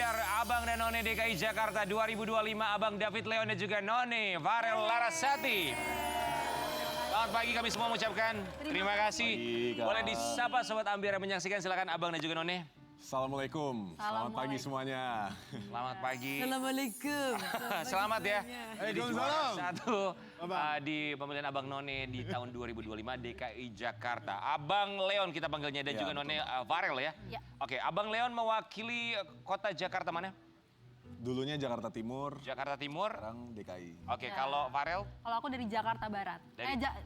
Ambiar, Abang dan None DKI Jakarta 2025, Abang David Leon dan juga None Farel Larasati. Selamat pagi kami semua mengucapkan terima kasih. Boleh disapa Sobat Ambiar yang menyaksikan, silakan Abang dan juga None. Assalamualaikum, selamat pagi semuanya. Selamat pagi. Assalamualaikum. Selamat ya. Jadi juara satu di pemilihan Abang None di tahun 2025 DKI Jakarta. Abang Leon kita panggilnya dan juga None Farel ya. Oke, Abang Leon mewakili kota Jakarta mana? Dulunya Jakarta Timur, Jakarta Timur. sekarang DKI. Oke, kalau Farel? Kalau aku dari Jakarta Barat.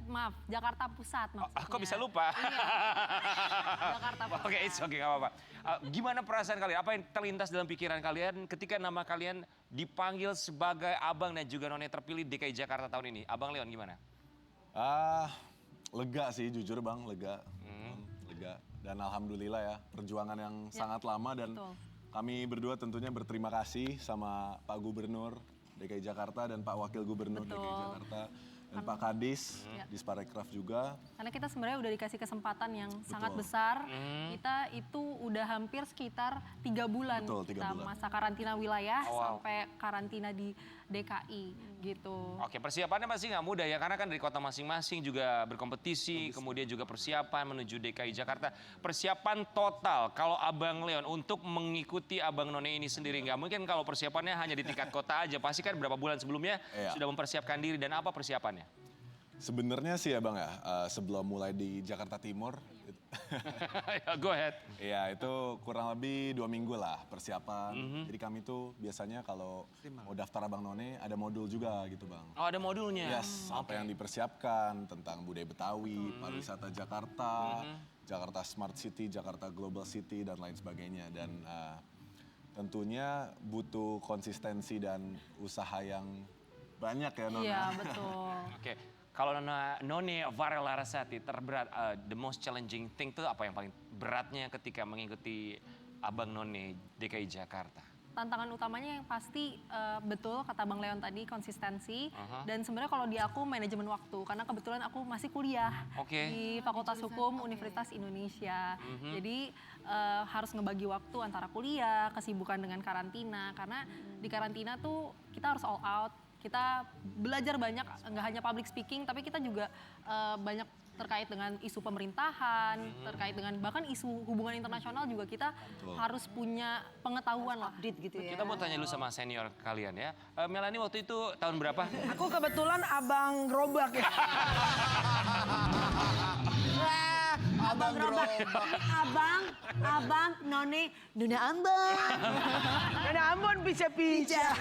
Maaf, Jakarta Pusat maksudnya. Aku bisa lupa. Jakarta Pusat. Oke, it's okay, gak apa-apa. Gimana perasaan kalian? Apa yang terlintas dalam pikiran kalian ketika nama kalian dipanggil sebagai Abang dan juga None terpilih DKI Jakarta tahun ini? Abang Leon gimana? Lega sih, jujur Bang, lega. Lega. Dan alhamdulillah ya, perjuangan yang sangat lama dan kami berdua tentunya berterima kasih sama Pak Gubernur DKI Jakarta dan Pak Wakil Gubernur DKI Jakarta. Dan Pak Kadis, Disparekraf juga. Karena kita sebenarnya udah dikasih kesempatan yang sangat besar. Kita itu udah hampir sekitar 3 bulan kita masa karantina wilayah sampai karantina di DKI gitu. Oke, persiapannya pasti nggak mudah ya, karena kan dari kota masing-masing juga berkompetisi, kemudian juga persiapan menuju DKI Jakarta. Persiapan total kalau Abang Leon untuk mengikuti Abang None ini sendiri, nggak mungkin kalau persiapannya hanya di tingkat kota aja, pasti kan berapa bulan sebelumnya sudah mempersiapkan diri, dan apa persiapannya? Sebenarnya sih ya Bang ya, sebelum mulai di Jakarta Timur, Go ahead. ya itu kurang lebih 2 minggu lah persiapan. Jadi kami tuh biasanya kalau mau daftar Abang None ada modul juga gitu Bang. Oh, ada modulnya? Yes, apa yang dipersiapkan tentang budaya Betawi, pariwisata Jakarta, Jakarta Smart City, Jakarta Global City, dan lain sebagainya. Dan tentunya butuh konsistensi dan usaha yang banyak ya Nona. Iya, betul. Oke, kalau None Farel Larasati terberat, the most challenging thing itu apa yang paling beratnya ketika mengikuti Abang None DKI Jakarta? Tantangan utamanya yang pasti betul kata Bang Leon tadi, konsistensi. Dan sebenarnya kalau di aku manajemen waktu, karena kebetulan aku masih kuliah di Fakultas Hukum Universitas Indonesia. Jadi harus ngebagi waktu antara kuliah, kesibukan dengan karantina. Karena di karantina tuh kita harus all out. Kita belajar banyak, nggak hanya public speaking, tapi kita juga banyak terkait dengan isu pemerintahan, terkait dengan bahkan isu hubungan internasional juga kita harus punya pengetahuan lah. Update gitu ya. Kita mau tanya dulu sama senior kalian ya. Melanie waktu itu tahun berapa? Aku kebetulan abang gerobak ya. Abang gerobak. Abang None, Nona Ambon. Nona Ambon bisa-bisa.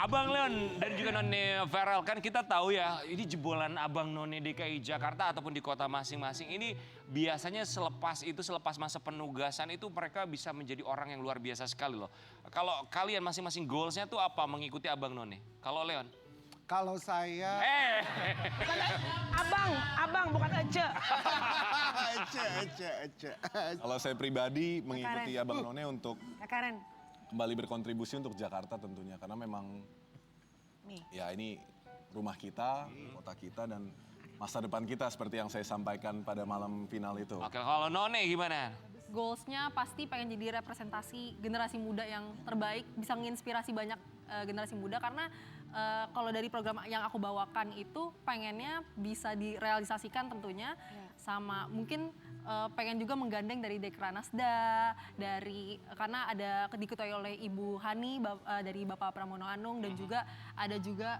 Abang Leon dan juga None Farel, kan kita tahu ya, ini jebolan Abang None DKI Jakarta ataupun di kota masing-masing ini biasanya selepas masa penugasan itu mereka bisa menjadi orang yang luar biasa sekali loh. Kalau kalian masing-masing goalsnya tuh apa mengikuti Abang None? Kalau Leon? Kalau saya... Abang bukan Ece. Ece. Kalau saya pribadi mengikuti Abang None untuk Karen. kembali berkontribusi untuk Jakarta tentunya. Karena memang ya ini rumah kita, kota kita, dan masa depan kita seperti yang saya sampaikan pada malam final itu. Oke, kalau None gimana? Goalsnya pasti pengen jadi representasi generasi muda yang terbaik, bisa menginspirasi banyak generasi muda. Karena kalau dari program yang aku bawakan itu pengennya bisa direalisasikan tentunya, sama mungkin pengen juga menggandeng dari Dekranasda, karena ada diketuai oleh Ibu Hani dari Bapak Pramono Anung, dan juga ada juga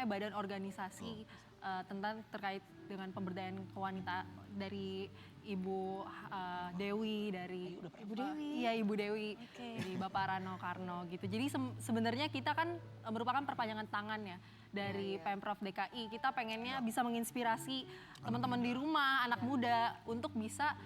badan organisasi tentang terkait dengan pemberdayaan wanita dari Ibu Dewi, dari Ibu Dewi dari Bapak Rano Karno gitu. Jadi sebenarnya kita kan merupakan perpanjangan tangan ya dari Pemprov DKI. Kita pengennya bisa menginspirasi teman-teman di rumah, anak muda untuk bisa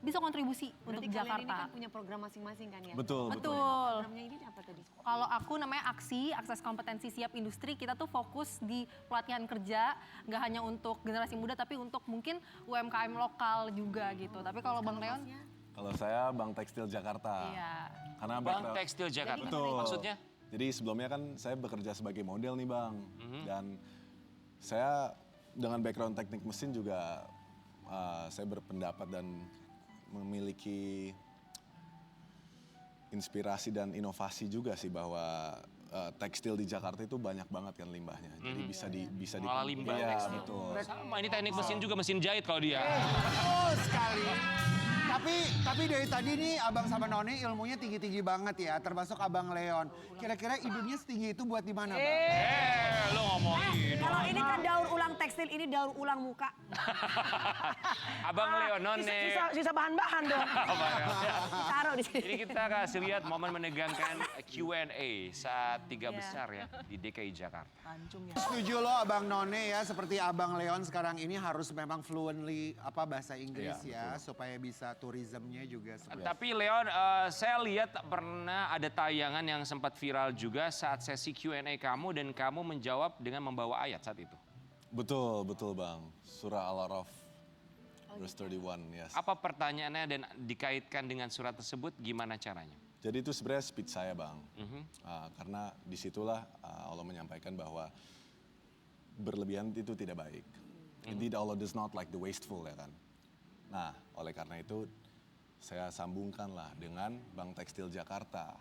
kontribusi untuk Jakarta. Kalian ini kan punya program masing-masing kan ya? Betul. Programnya ini apa tadi? Kalau aku namanya Akses Kompetensi Siap Industri, kita tuh fokus di pelatihan kerja, nggak hanya untuk generasi muda tapi untuk mungkin UMKM lokal juga gitu. Tapi kalau Bang Leon? Kalau saya Bank Tekstil Jakarta. Iya. Karena Bank Tekstil Jakarta. Betul. Maksudnya? Jadi sebelumnya kan saya bekerja sebagai model nih Bang. Dan saya dengan background teknik mesin juga saya berpendapat dan memiliki inspirasi dan inovasi juga sih bahwa tekstil di Jakarta itu banyak banget kan limbahnya. Jadi bisa di Malah limbah Iya, tekstil. betul. Sama ini teknik mesin juga, mesin jahit kalau dia. Betul sekali. Tapi dari tadi nih Abang sama Noni ilmunya tinggi-tinggi banget ya, termasuk Abang Leon. Kira-kira idenya setinggi itu buat di mana, Bang? Lo ngomongin. Kalau ini kan daur ulang tekstil, ini daur ulang muka. Abang Leon, None. Sisa bahan-bahan dong. Taruh di sini. Ini kita kasih lihat momen menegangkan Q&A saat tiga besar ya di DKI Jakarta. Setuju lo Abang None ya, seperti Abang Leon sekarang ini harus memang fluently bahasa Inggris Iya, ya, supaya bisa tourismnya juga. Tapi Leon, saya lihat pernah ada tayangan yang sempat viral juga saat sesi Q&A kamu dan kamu menjawab dengan membawa ayat saat itu. Betul Bang. Surah Al-Araf, verse 31, yes. Apa pertanyaannya dan dikaitkan dengan surat tersebut, gimana caranya? Jadi itu sebenarnya speech saya Bang. Karena disitulah Allah menyampaikan bahwa berlebihan itu tidak baik. Indeed Allah does not like the wasteful ya kan. Nah oleh karena itu saya sambungkanlah dengan Bank Tekstil Jakarta.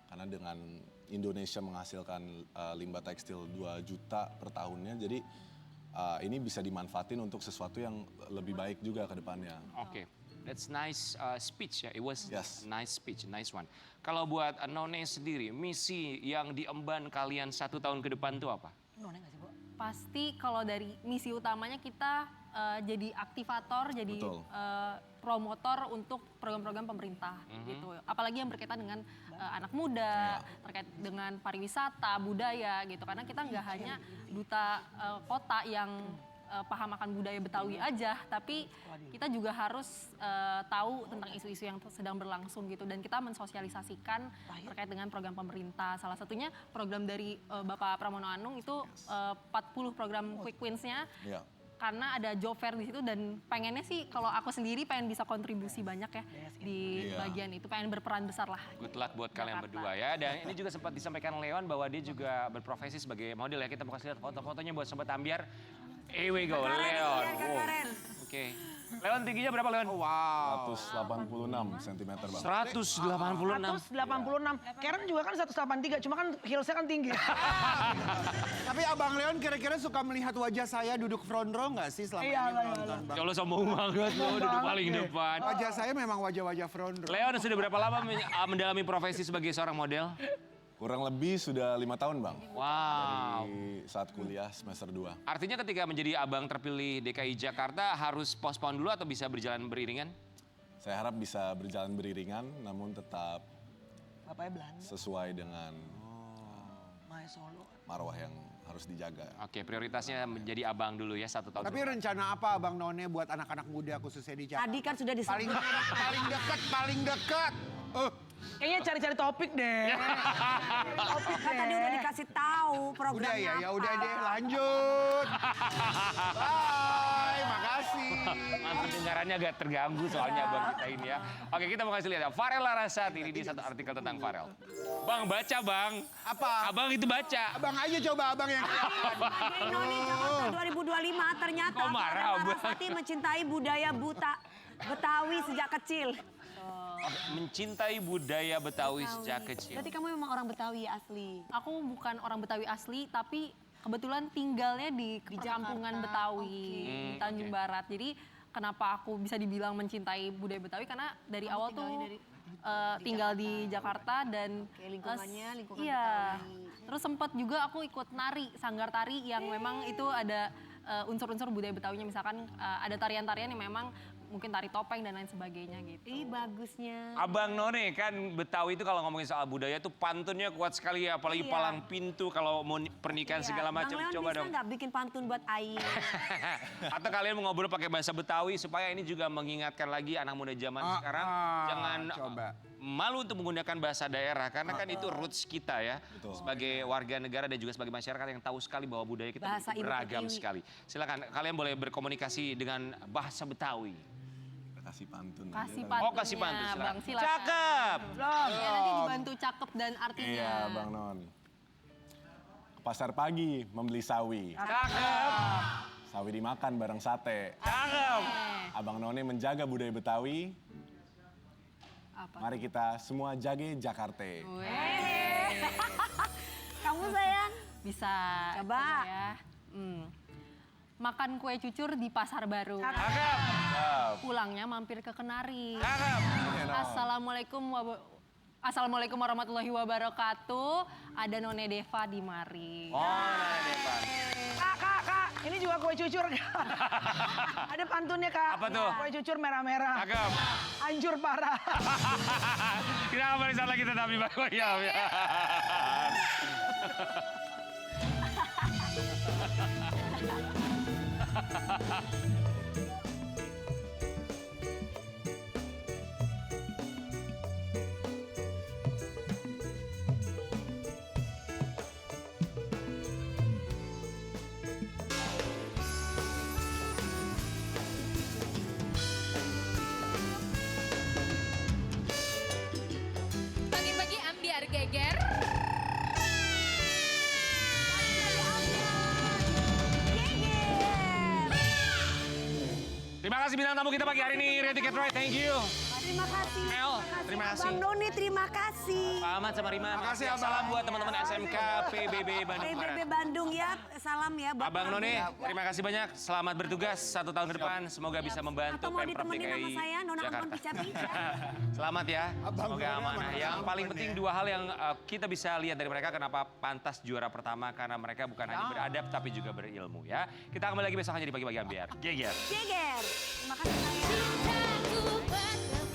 Karena dengan Indonesia menghasilkan limbah tekstil 2 juta per tahunnya, jadi ini bisa dimanfaatin untuk sesuatu yang lebih baik juga ke depannya. Oke, that's nice speech ya. It was Yes. nice speech, nice one. Kalau buat None sendiri, misi yang diemban kalian 1 tahun ke depan itu apa? Pasti kalau dari misi utamanya kita jadi aktivator, jadi Betul. promotor untuk program-program pemerintah gitu. Apalagi yang berkaitan dengan anak muda, terkait dengan pariwisata, budaya gitu. Karena kita nggak hanya duta kota yang paham akan budaya Betawi aja, tapi kita juga harus tahu tentang isu-isu yang sedang berlangsung gitu, dan kita mensosialisasikan terkait dengan program pemerintah. Salah satunya program dari Bapak Pramono Anung itu 40 program quick wins-nya. Iya. Karena ada job fair di situ, dan pengennya sih kalau aku sendiri pengen bisa kontribusi banyak ya di Iya. bagian itu, pengen berperan besar lah. Good luck buat kalian Jakarta. berdua ya. Dan ini juga sempat disampaikan Leon bahwa dia juga berprofesi sebagai model ya. Kita mau kasih lihat foto-fotonya buat Sobat Ambiar. Here we go, Leon. Wow. Oke. Leon tingginya berapa Leon? Wow. 186 cm Bang. 186. 186. Karen juga kan 183, cuma kan heelsnya kan tinggi. Tapi Abang Leon kira-kira suka melihat wajah saya duduk front row nggak sih selama Iya, ini iya, menonton, Bang? Ya Allah sombong banget lo, duduk paling depan. Wajah saya memang wajah-wajah front row. Leon sudah berapa lama mendalami profesi sebagai seorang model? Kurang lebih sudah 5 tahun Bang. Wow. Di saat kuliah semester 2. Artinya ketika menjadi abang terpilih DKI Jakarta harus postpone dulu atau bisa berjalan beriringan? Saya harap bisa berjalan beriringan namun tetap Bapaknya Belanda, sesuai dengan Maya Solo. marwah yang harus dijaga. Oke, prioritasnya menjadi abang dulu ya 1 tahun. Tapi rencana apa Abang None buat anak-anak muda khususnya di Jakarta? Tadi kan sudah disebut. Paling dekat. Kayaknya cari-cari topik deh. Topik deh. Tadi udah dikasih tahu Udah programnya ya, ya apa. udah deh lanjut. Bye, makasih. Pendengarannya agak terganggu soalnya abang kita ini ya. Oke, kita mau kasih lihat ya. Farel Larasati ini di satu artikel tentang Farel. Bang, baca bang. Apa? Abang itu baca. Abang aja coba abang yang Sebagai Noni Jakarta 2025 ternyata Kok marah, Farel Abang? Larasati mencintai budaya Betawi sejak kecil. Mencintai budaya Betawi sejak kecil. Berarti kamu memang orang Betawi asli. Aku bukan orang Betawi asli, tapi kebetulan tinggalnya di perkampungan Betawi di Tanjung oke. Barat. Jadi kenapa aku bisa dibilang mencintai budaya Betawi, karena dari awal tuh tinggal di Jakarta dan Kayak lingkungannya, lingkungan iya. Betawi. Terus sempat juga aku ikut nari, sanggar tari yang memang itu ada unsur-unsur budaya Betawinya. Misalkan ada tarian-tarian yang memang mungkin tari topeng dan lain sebagainya gitu. Ih bagusnya. Abang None kan Betawi itu kalau ngomongin soal budaya itu pantunnya kuat sekali ya. Apalagi Iya. palang pintu kalau mau pernikahan segala macam. Bang Leon Coba bisa dong. nggak bikin pantun buat Ain? Atau kalian mau ngobrol pakai bahasa Betawi supaya ini juga mengingatkan lagi anak muda zaman sekarang. Jangan coba. malu untuk menggunakan bahasa daerah karena kan itu roots kita ya. Betul. Sebagai warga negara dan juga sebagai masyarakat yang tahu sekali bahwa budaya kita Bahasa begitu ibu beragam pertiwi. sekali. Silakan kalian boleh berkomunikasi dengan bahasa Betawi. Kasih pantun. Kasih aja. pantun. Oh kasih pantun Bang, silakan. silakan. Cakep. Ya, nanti dibantu cakep dan artinya. Iya Bang Non. Ke pasar pagi membeli sawi. Cakep. Sawi dimakan bareng sate. Cakep. Abang None menjaga budaya Betawi. Apa? Mari kita semua jage Jakarta. Kamu sayang? Bisa. Coba. ya. Makan kue cucur di Pasar Baru. Cakep. Pulangnya mampir ke Kenari. Cakep. Assalamualaikum warahmatullahi wabarakatuh. Ada None Deva di mari. Oh, nah, Depan. Kak, ini juga kue cucur Kak. Ada pantunnya Kak. Apa tuh? Kue cucur merah-merah. Cakep. Hancur parah. Kita kembali saat lagi tetap di Bayam ya. Pagi-pagi ambiar geger. Terima kasih bintang tamu kita pagi hari ini, Rio Ticket Ride, thank you. Terima kasih. Mel, terima kasih. Bang Doni, terima kasih. Pak Ahmad sama Rima, Makasih, Abang. salam buat teman-teman SMK PBB Bandung PBB Barat. Bandung ya, salam ya. Buat Abang Bang None, Doni. terima kasih banyak. Selamat bertugas 1 tahun ke depan. Semoga bisa membantu Atau mau Pemprov ditemenin DKI sama saya, Nona Ampon Jakarta. Pica-Pica. Selamat ya, Abang semoga None amanah. sama Yang Nona paling Ampon penting ya. 2 hal yang kita bisa lihat dari mereka kenapa pantas juara pertama. Karena mereka bukan hanya beradab tapi juga berilmu ya. Kita kembali lagi besok hanya di Pagi-Pagi Ambiar. Geger. Geger. Terima kasih sayang. Cintaku bertemu